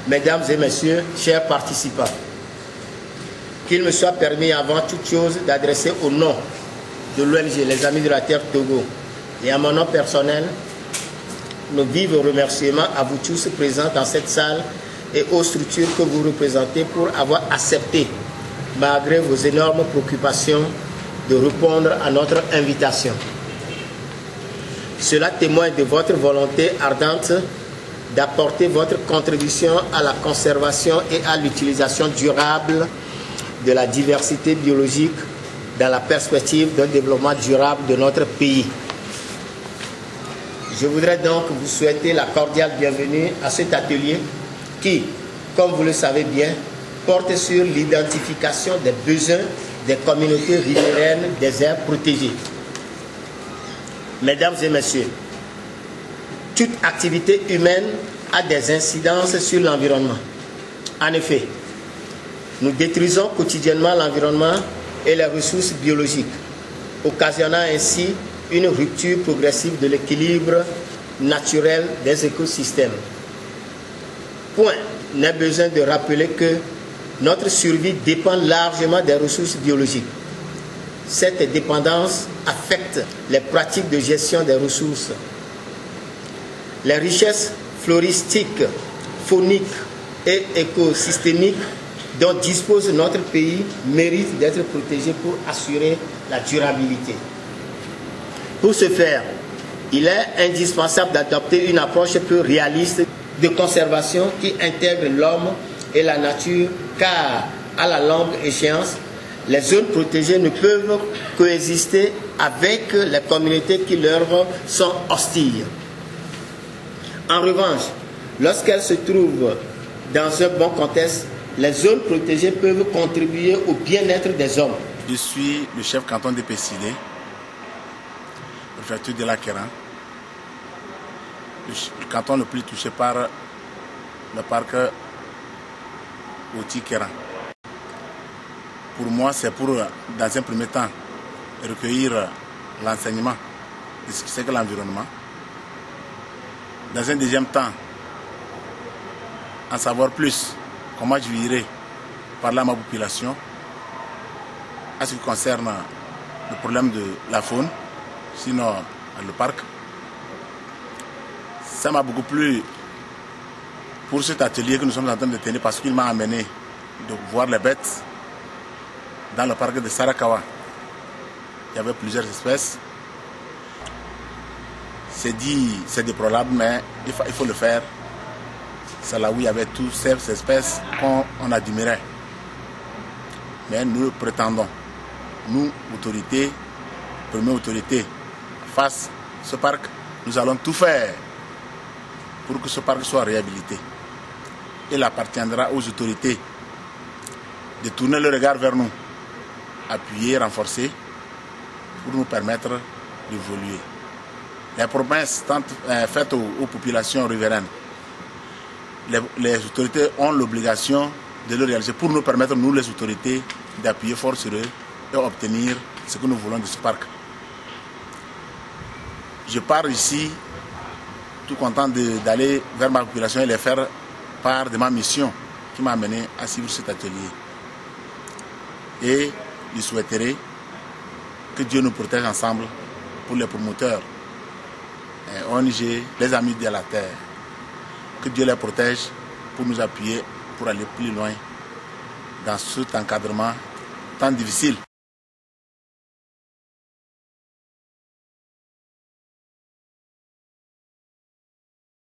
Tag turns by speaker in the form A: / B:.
A: Mesdames et messieurs, chers participants, qu'il me soit permis avant toute chose d'adresser au nom de l'ONG Les Amis de la Terre Togo et à mon nom personnel nos vifs remerciements à vous tous présents dans cette salle et aux structures que vous représentez pour avoir accepté, malgré vos énormes préoccupations, de répondre à notre invitation. Cela témoigne de votre volonté ardente d'apporter votre contribution à la conservation et à l'utilisation durable de la diversité biologique dans la perspective d'un développement durable de notre pays. Je voudrais donc vous souhaiter la cordiale bienvenue à cet atelier qui, comme vous le savez bien, porte sur l'identification des besoins des communautés riveraines des aires protégées. Mesdames et messieurs, toute activité humaine a des incidences sur l'environnement. En effet, nous détruisons quotidiennement l'environnement et les ressources biologiques, occasionnant ainsi une rupture progressive de l'équilibre naturel des écosystèmes. Point n'est besoin de rappeler que notre survie dépend largement des ressources biologiques. Cette dépendance affecte les pratiques de gestion des ressources. Les richesses floristiques, fauniques et écosystémiques dont dispose notre pays méritent d'être protégées pour assurer la durabilité. Pour ce faire, il est indispensable d'adopter une approche plus réaliste de conservation qui intègre l'homme et la nature, car à la longue échéance, les zones protégées ne peuvent coexister avec les communautés qui leur sont hostiles. En revanche, lorsqu'elles se trouvent dans un bon contexte, les zones protégées peuvent contribuer au bien-être des hommes.
B: Je suis le chef canton de Pessilé, préfecture de l'Aquéran, le canton le plus touché par le parc Oti-Kéran. Pour moi, c'est pour, dans un premier temps, recueillir l'enseignement de ce que c'est que l'environnement. Dans un deuxième temps, en savoir plus comment je irai parler à ma population en ce qui concerne le problème de la faune, sinon le parc. Ça m'a beaucoup plu pour cet atelier que nous sommes en train de tenir parce qu'il m'a amené de voir les bêtes dans le parc de Sarakawa. Il y avait plusieurs espèces. C'est dit, c'est déplorable, mais il faut le faire. C'est là où il y avait toutes ces espèces qu'on admirait. Mais nous prétendons, nous, autorités, première autorité, face à ce parc, nous allons tout faire pour que ce parc soit réhabilité. Il appartiendra aux autorités de tourner le regard vers nous, appuyer, renforcer, pour nous permettre d'évoluer. Les promesses faites aux populations riveraines, les autorités ont l'obligation de le réaliser pour nous permettre, nous les autorités, d'appuyer fort sur eux et obtenir ce que nous voulons de ce parc. Je pars ici tout content d'aller vers ma population et les faire part de ma mission qui m'a amené à suivre cet atelier. Et je souhaiterais que Dieu nous protège ensemble pour les promoteurs, ONG, les amis de la terre. Que Dieu les protège pour nous appuyer, pour aller plus loin dans cet encadrement tant difficile.